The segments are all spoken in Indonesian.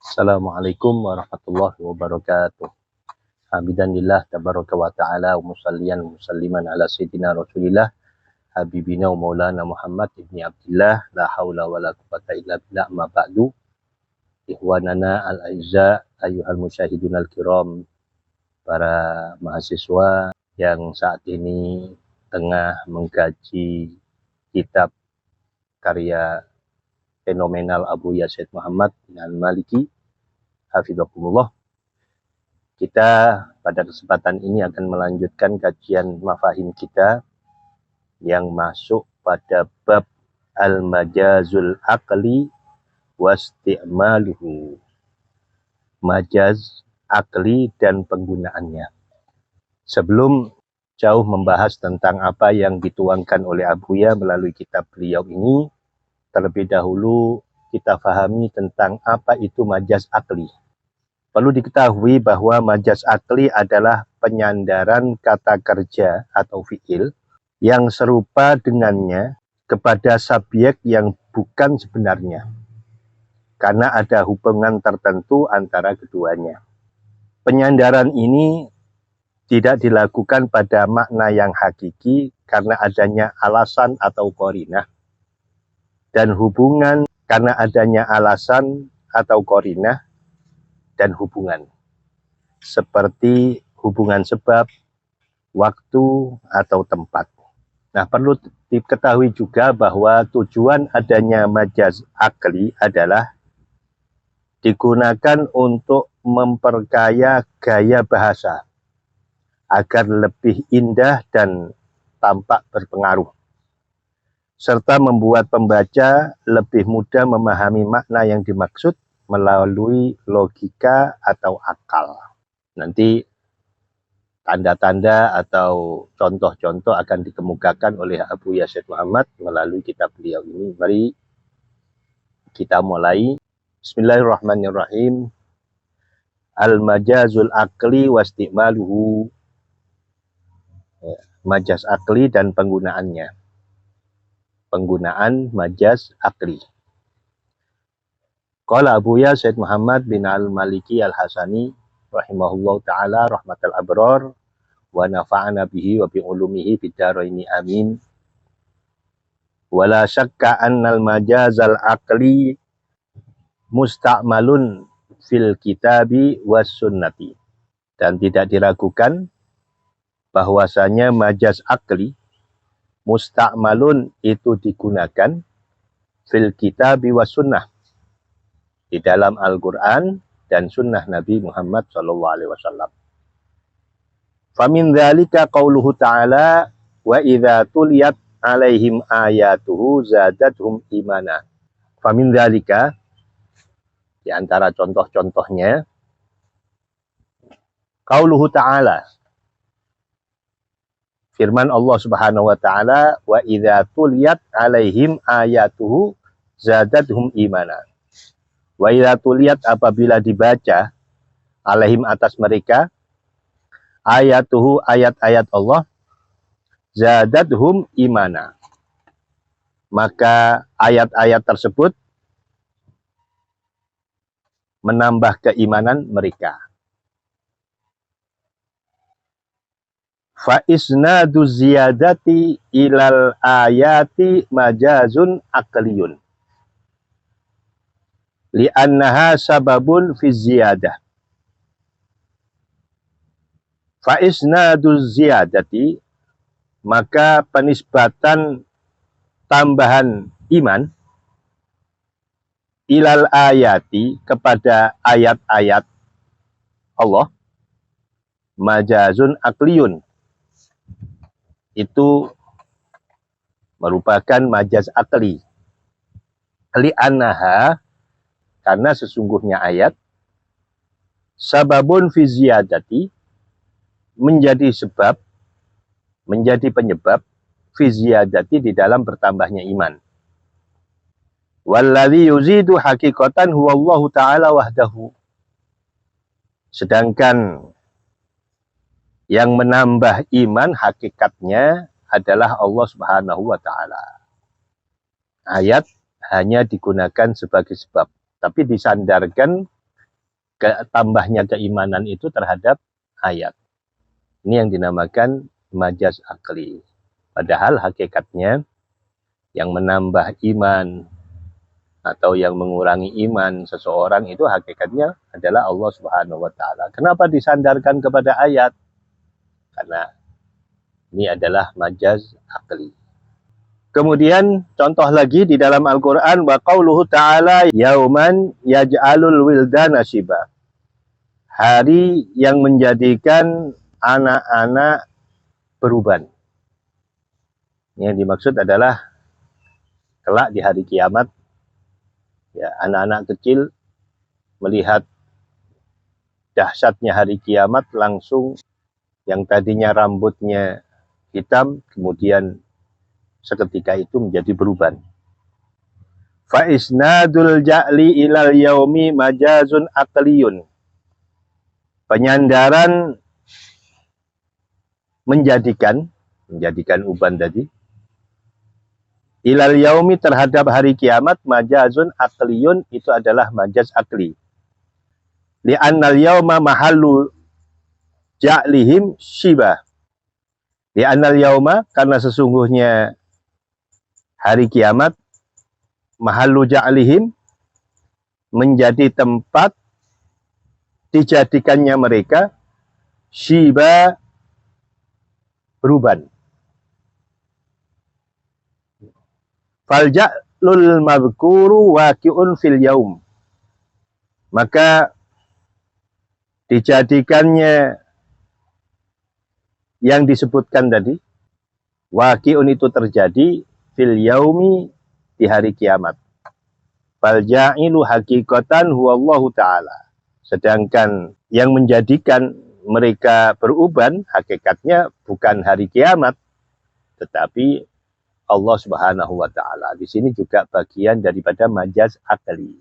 Assalamualaikum warahmatullahi wabarakatuh. Hamidanillah tabaraka wa ta'ala wa musalliyan wa musalliman ala sayyidina Rasulillah habibina wa maulana Muhammad ibni Abdillah la haula wa la quwwata illa billah ma ba'du. Ikhwanana al-aizza ayyuhal musyahidun al-kiram, para mahasiswa yang saat ini tengah mengkaji kitab karya fenomenal Abu Yazid Muhammad bin Al-Maliki hafizahumullah. Kita pada kesempatan ini akan melanjutkan kajian mafahim kita yang masuk pada bab al-majazul aqli wasti'maluhu. Majaz akli dan penggunaannya. Sebelum jauh membahas tentang apa yang dituangkan oleh Abuya melalui kitab beliau ini, terlebih dahulu kita fahami tentang apa itu majaz akli. Perlu diketahui bahwa majaz akli adalah penyandaran kata kerja atau fiil yang serupa dengannya kepada subjek yang bukan sebenarnya, karena ada hubungan tertentu antara keduanya. Penyandaran ini tidak dilakukan pada makna yang hakiki karena adanya alasan atau qarinah, dan hubungan karena adanya alasan atau qarinah dan hubungan, seperti hubungan sebab, waktu, atau tempat. Nah, perlu diketahui juga bahwa tujuan adanya majaz akli adalah digunakan untuk memperkaya gaya bahasa agar lebih indah dan tampak berpengaruh, serta membuat pembaca lebih mudah memahami makna yang dimaksud melalui logika atau akal. Nanti tanda-tanda atau contoh-contoh akan dikemukakan oleh Abu Yazid Muhammad melalui kitab beliau ini. Mari kita mulai. Bismillahirrahmanirrahim. Al-majazul akli wasti'maluhu. Majaz akli dan penggunaannya. Penggunaan majaz akli. Qala Abu Yazid Muhammad bin Al-Maliki Al-Hasani rahimahullahu ta'ala rahmatal abrar wa nafa'ana bihi wa bi ulumihi fid dharaini amin. Wala syakka annal majazal aqli musta'malun fil kitabi was sunnati. Dan tidak diragukan bahwasanya majaz akli musta'malun itu digunakan fil kitabi was sunnah, di dalam Al-Quran dan sunnah Nabi Muhammad SAW. Famin dzalika qauluhu ta'ala wa idza tuliyat alaihim ayatuhu zadatuhum imana. Famin dzalika, di antara contoh-contohnya, qauluhu ta'ala, firman Allah Subhanahu wa taala, wa idza tuliyat alaihim ayatuhu zadatuhum imana. Wa idza tuliyat, apabila dibaca, alaihim atas mereka, ayatuhu ayat-ayat Allah, zadatuhum imana, maka ayat-ayat tersebut menambah keimanan mereka. Fa isnadu ziyadati ilal ayati majazun aqliyun li'annaha sababun fi ziyadah. Fa isnadu ziyadati, maka penisbatan tambahan iman, ilal ayati, kepada ayat-ayat Allah, majazun aqliyun, itu merupakan majaz akli. Li'annaha, karena sesungguhnya ayat, sababun fi ziyadati, menjadi sebab, menjadi penyebab, fi ziyadati, di dalam bertambahnya iman. Walladzi yuzidu haqiqatan huwallahu ta'ala wahdahu. Sedangkan yang menambah iman hakikatnya adalah Allah Subhanahu wa ta'ala. Ayat hanya digunakan sebagai sebab, tapi disandarkan tambahnya keimanan itu terhadap ayat. Ini yang dinamakan majaz akli. Padahal hakikatnya yang menambah iman atau yang mengurangi iman seseorang itu hakikatnya adalah Allah Subhanahu wa taala. Kenapa disandarkan kepada ayat? Karena ini adalah majaz akli. Kemudian contoh lagi di dalam Al-Qur'an wa qauluhu ta'ala yauman yaj'alul wildana shiba. Hari yang menjadikan anak-anak beruban. Yang dimaksud adalah kelak di hari kiamat, ya, anak-anak kecil melihat dahsyatnya hari kiamat langsung yang tadinya rambutnya hitam kemudian seketika itu menjadi beruban. Fa isnadul ja'li ilal yaumi majazun aqliyun. Penyandaran menjadikan uban tadi ilal yaumi terhadap hari kiamat majazun aqliyun, itu adalah majaz akli. Li'annal yauma mahallu ja'lihim shiba. Li'annal yauma, karena sesungguhnya hari kiamat mahallu ja'lihim menjadi tempat dijadikannya mereka shiba beruban. Falja'lul madhkuru waqi'un fil yaum. Maka dijadikannya yang disebutkan tadi, waqi'un itu terjadi fil yaumi di hari kiamat. Falja'ilu hakikatan huwallahu ta'ala. Sedangkan yang menjadikan mereka beruban hakikatnya bukan hari kiamat, tetapi Allah Subhanahu wa taala. Di sini juga bagian daripada majaz akli.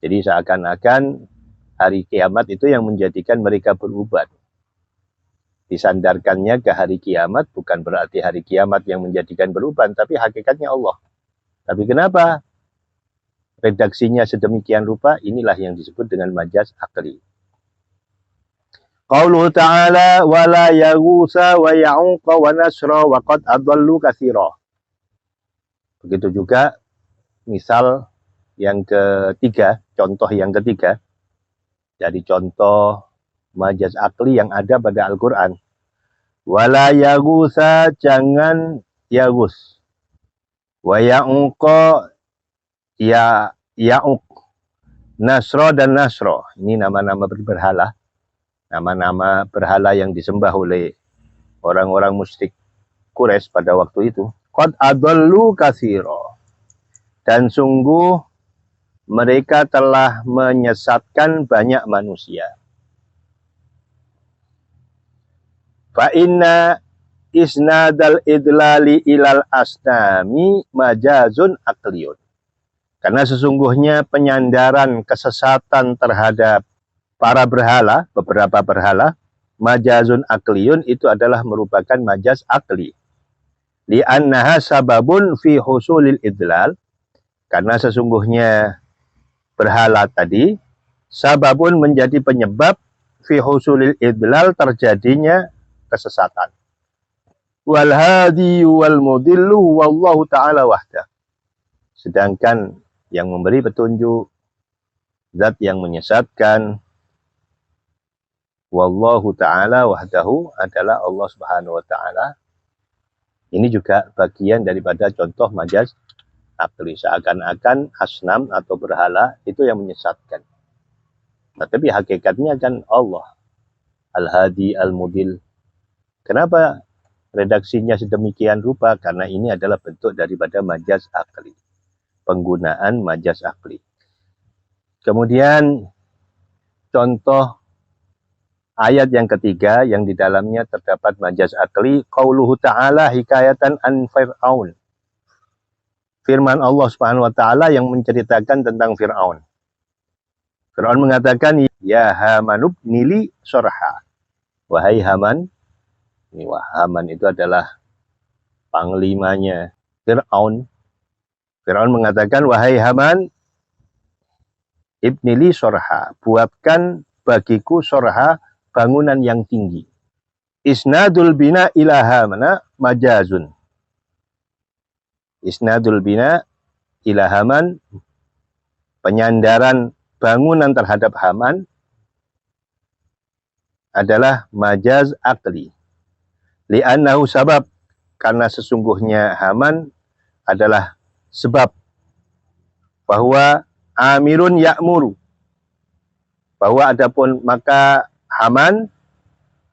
Jadi seakan-akan hari kiamat itu yang menjadikan mereka beruban. Disandarkannya ke hari kiamat bukan berarti hari kiamat yang menjadikan beruban, tapi hakikatnya Allah. Tapi kenapa redaksinya sedemikian rupa? Inilah yang disebut dengan majaz akli. Qauluhu ta'ala wala yaghutsa wa ya'uqa wa nasra wa qad adallu katsira. Begitu juga misal yang ketiga, contoh yang ketiga dari contoh majaz akli yang ada pada Al-Qur'an. Wala yaghutsa, jangan yaghus. Wa ya'uqa, ya ya'uq. Nasra dan nasra. Ini nama-nama berhala. Nama-nama berhala yang disembah oleh orang-orang musyrik Quraisy pada waktu itu. Qad adallu katsira. Dan sungguh mereka telah menyesatkan banyak manusia. Fa inna isnadal idlali ilal asnami majazun aqliyun. Karena sesungguhnya penyandaran kesesatan terhadap para berhala, beberapa berhala, majazun akliyun, itu adalah merupakan majaz akli. Li'annaha sababun fi husulil idlal. Karena sesungguhnya berhala tadi, sababun menjadi penyebab fi husulil idlal, terjadinya kesesatan. Wal hadi wal mudillu wallahu ta'ala wahdah. Sedangkan yang memberi petunjuk, zat yang menyesatkan, wallahu ta'ala wahdahu, adalah Allah Subhanahu wa ta'ala. Ini juga bagian daripada contoh majaz akli. Seakan-akan asnam atau berhala itu yang menyesatkan. Tapi hakikatnya kan Allah. Al-Hadi, Al-Mudil. Kenapa redaksinya sedemikian rupa? Karena ini adalah bentuk daripada majaz akli. Penggunaan majaz akli. Kemudian contoh ayat yang ketiga yang di dalamnya terdapat majaz akli, qauluhu ta'ala hikayatan an Fir'aun. Firman Allah Subhanahu wa taala yang menceritakan tentang Fir'aun. Fir'aun mengatakan, ya Hamanub nili sorha. Wahai Haman, ini Haman itu adalah panglimanya Fir'aun. Fir'aun mengatakan, wahai Haman, ibnili sorha, buatkan bagiku sorha, bangunan yang tinggi. Isnadul bina ilaha mana majazun. Isnadul bina ilahaman, penyandaran bangunan terhadap Haman adalah majaz akli. Li'annahu sabab, karena sesungguhnya Haman adalah sebab, bahwa amirun ya'muru, bahwa adapun maka Haman,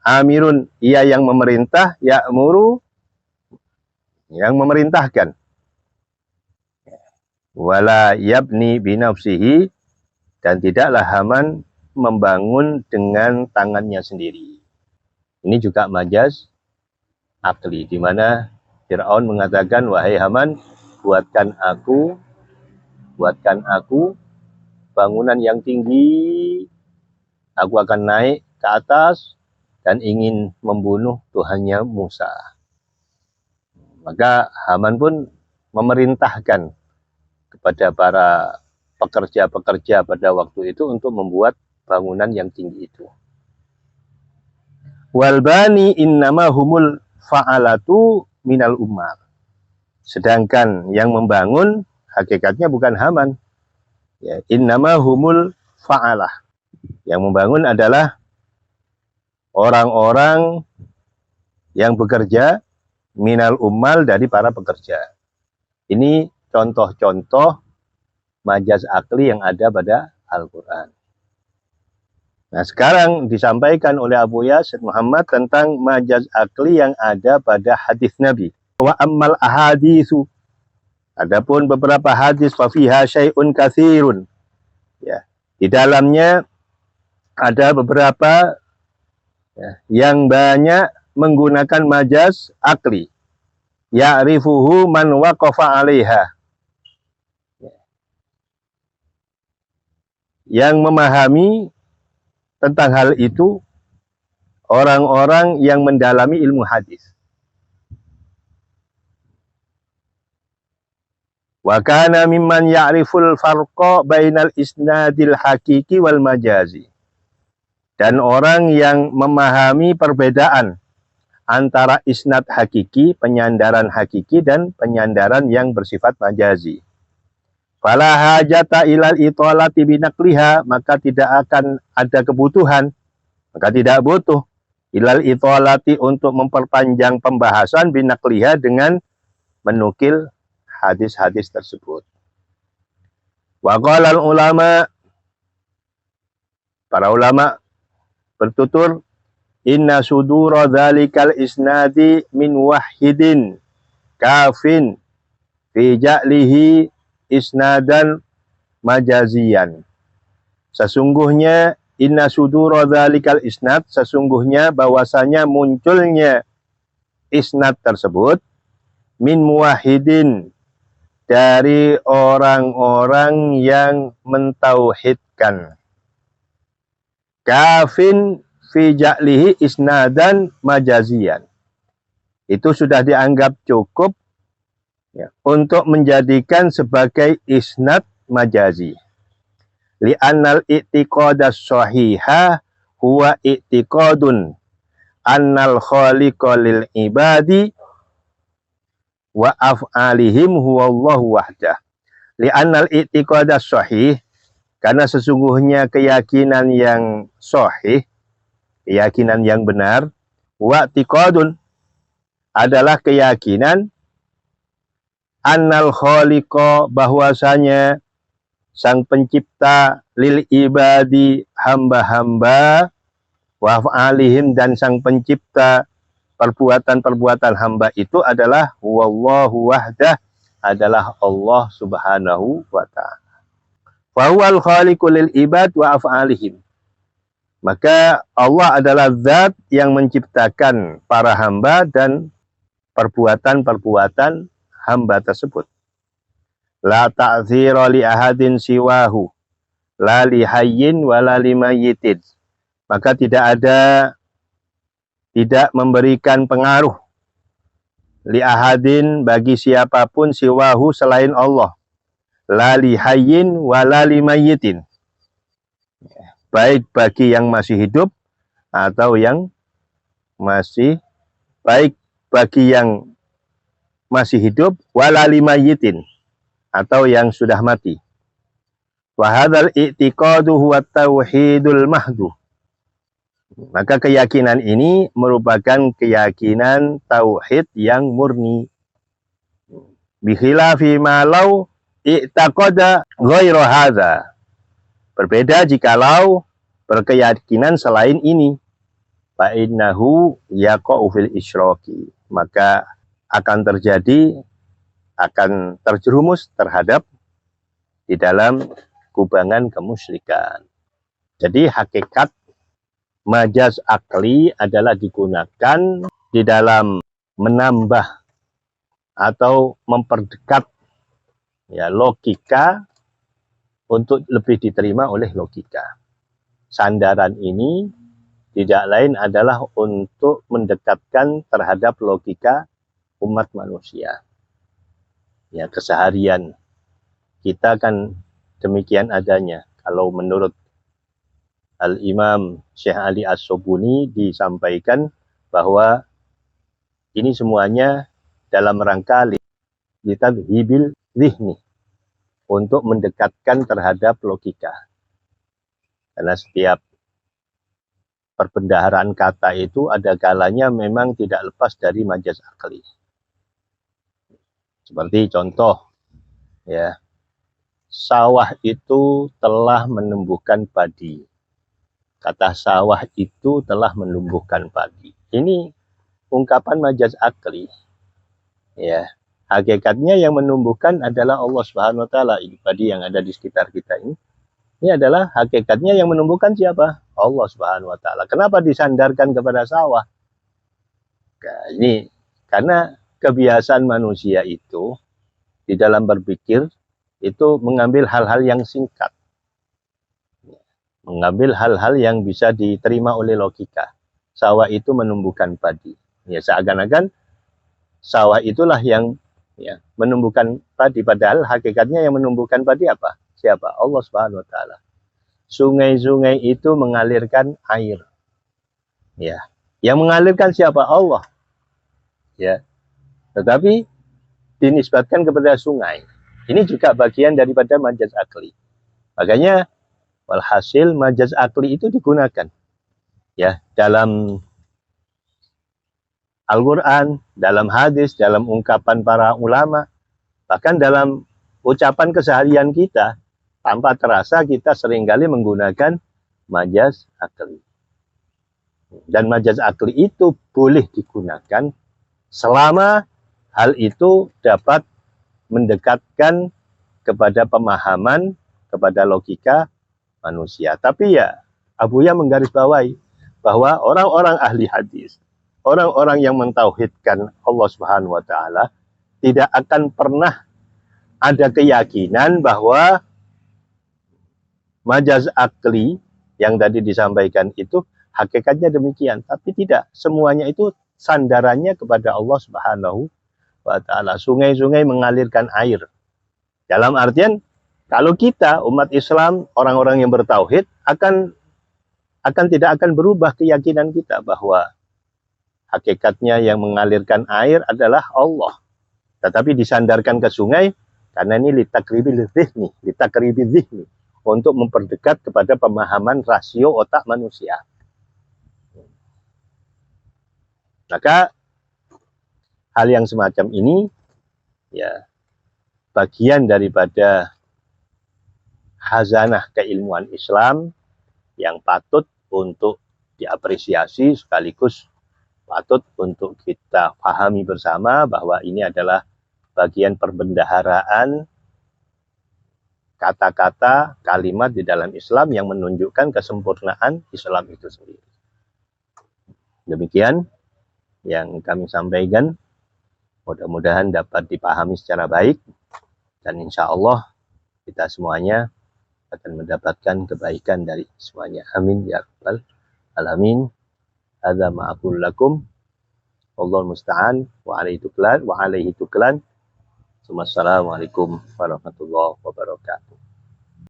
amirun, ia yang memerintah, ya'muru, yang memerintahkan. Wala yabni binafsihi, dan tidaklah Haman membangun dengan tangannya sendiri. Ini juga majaz akli, di mana Fir'aun mengatakan, wahai Haman, buatkan aku bangunan yang tinggi, aku akan naik ke atas dan ingin membunuh Tuhannya Musa. Maka Haman pun memerintahkan kepada para pekerja-pekerja pada waktu itu untuk membuat bangunan yang tinggi itu. Walbani innama humul fa'alatu minal umar. Sedangkan yang membangun hakikatnya bukan Haman. Ya, innama humul fa'alah. Yang membangun adalah orang-orang yang bekerja minal ummal, dari para pekerja. Ini contoh-contoh majaz akli yang ada pada Al-Quran. Nah, sekarang disampaikan oleh Abu Yasir Muhammad tentang majaz akli yang ada pada hadis Nabi. Wa ammal ahaditsu, adapun beberapa hadis, fa fiha syai'un katsirun. Ya, di dalamnya ada beberapa yang banyak menggunakan majaz akli. Ya'rifuhu man waqafa 'alaiha. Yang memahami tentang hal itu orang-orang yang mendalami ilmu hadis. Wa kana mimman ya'riful farqa bainal isnadil hakiki wal majazi. Dan orang yang memahami perbedaan antara isnad hakiki, penyandaran hakiki, dan penyandaran yang bersifat majazi. Fala hajata ilal itolati binakliha, maka tidak akan ada kebutuhan, maka tidak butuh ilal itolati untuk memperpanjang pembahasan binakliha dengan menukil hadis-hadis tersebut. Wa qalal ulama, para ulama bertutur, inna sudura dzalikal isnadi min wahidin kafin fi ja'lihi isnadan majazian. Sesungguhnya inna sudura dzalikal isnad, sesungguhnya bahwasanya munculnya isnad tersebut min muwahhidin, dari orang-orang yang mentauhidkan, kafin fi ja'lihi isnadan majazian, itu sudah dianggap cukup ya, untuk menjadikan sebagai isnad majazi. Li'annal i'tiqadas shahiha huwa i'tiqadun annal khaliqa lil ibadi wa af'alihim huwallahu wahdah. Li'annal i'tiqadas sahih, karena sesungguhnya keyakinan yang sahih, keyakinan yang benar, wa i'tiqadun, adalah keyakinan annal khaliqa, bahwasanya sang pencipta, lil ibadi, hamba-hamba, wa fa'alihim, dan sang pencipta perbuatan-perbuatan hamba itu adalah wallahu wahdah, adalah Allah subhanahu wa ta'ala. Fa huwal khaliqu lil ibad wa af'alihim, maka Allah adalah zat yang menciptakan para hamba dan perbuatan-perbuatan hamba tersebut. La ta'zira li ahadin siwahu, la li hayyin wa la li mayyitin, maka tidak memberikan pengaruh li ahadin, bagi siapapun, siwahu, selain Allah, la li hayyin wa la li mayyitin, baik bagi yang masih hidup atau yang masih baik bagi yang masih hidup, wala limayyitin, atau yang sudah mati. Wa hadzal i'tiqadu huwa tauhidul mahdu. Maka keyakinan ini merupakan keyakinan tauhid yang murni. Bikhilafi ma law i'taqada ghairu hadza. Berbeda jikalau berkeyakinan selain ini. Fa innahu yaqa'u fil isyraki. Maka akan terjerumus terhadap di dalam kubangan kemusyrikan. Jadi hakikat majaz akli adalah digunakan di dalam menambah atau memperdekat ya logika untuk lebih diterima oleh logika. Sandaran ini tidak lain adalah untuk mendekatkan terhadap logika umat manusia. Ya, keseharian kita kan demikian adanya. Kalau menurut Al-Imam Syekh Ali As-Sobuni disampaikan bahwa ini semuanya dalam rangka litadhibil zihni, untuk mendekatkan terhadap logika. Karena setiap perbendaharaan kata itu ada kalanya memang tidak lepas dari majaz akli. Seperti contoh, ya, sawah itu telah menumbuhkan padi. Kata sawah itu telah menumbuhkan padi. Ini ungkapan majaz akli. Ya, hakikatnya yang menumbuhkan adalah Allah Subhanahu wa taala. Ini padi yang ada di sekitar kita ini. Ini adalah hakikatnya yang menumbuhkan siapa? Allah Subhanahu wa taala. Kenapa disandarkan kepada sawah? Nah, ini karena kebiasaan manusia itu di dalam berpikir itu mengambil hal-hal yang singkat, mengambil hal-hal yang bisa diterima oleh logika. Sawah itu menumbuhkan padi. Ya, seakan-akan sawah itulah yang ya, menumbuhkan padi, padahal hakikatnya yang menumbuhkan padi apa? Siapa? Allah Subhanahu wa taala. Sungai-sungai itu mengalirkan air. Ya. Yang mengalirkan siapa? Allah. Ya. Tetapi dinisbatkan kepada sungai. Ini juga bagian daripada majaz akli. Makanya walhasil majaz akli itu digunakan ya dalam Al-Quran, dalam hadis, dalam ungkapan para ulama, bahkan dalam ucapan keseharian kita, tanpa terasa kita seringkali menggunakan majaz akli. Dan majaz akli itu boleh digunakan selama hal itu dapat mendekatkan kepada pemahaman, kepada logika manusia. Tapi ya, Abuya menggarisbawahi bahwa orang-orang ahli hadis, orang-orang yang mentauhidkan Allah Subhanahu wa taala tidak akan pernah ada keyakinan bahwa majaz akli yang tadi disampaikan itu hakikatnya demikian, tapi tidak. Semuanya itu sandarannya kepada Allah Subhanahu wa taala. Sungai-sungai mengalirkan air. Dalam artian kalau kita umat Islam, orang-orang yang bertauhid tidak akan berubah keyakinan kita bahwa hakikatnya yang mengalirkan air adalah Allah. Tetapi disandarkan ke sungai karena ini litakribil zihni, untuk memperdekat kepada pemahaman rasio otak manusia. Maka hal yang semacam ini ya bagian daripada khazanah keilmuan Islam yang patut untuk diapresiasi, sekaligus patut untuk kita pahami bersama bahwa ini adalah bagian perbendaharaan kata-kata, kalimat di dalam Islam yang menunjukkan kesempurnaan Islam itu sendiri. Demikian yang kami sampaikan. Mudah-mudahan dapat dipahami secara baik, dan insya Allah kita semuanya akan mendapatkan kebaikan dari semuanya. Amin ya rabbal alamin. Hadza ma aqulu lakum wallahul musta'an wa alaihi tuklan. Wassalamualaikum warahmatullahi wabarakatuh.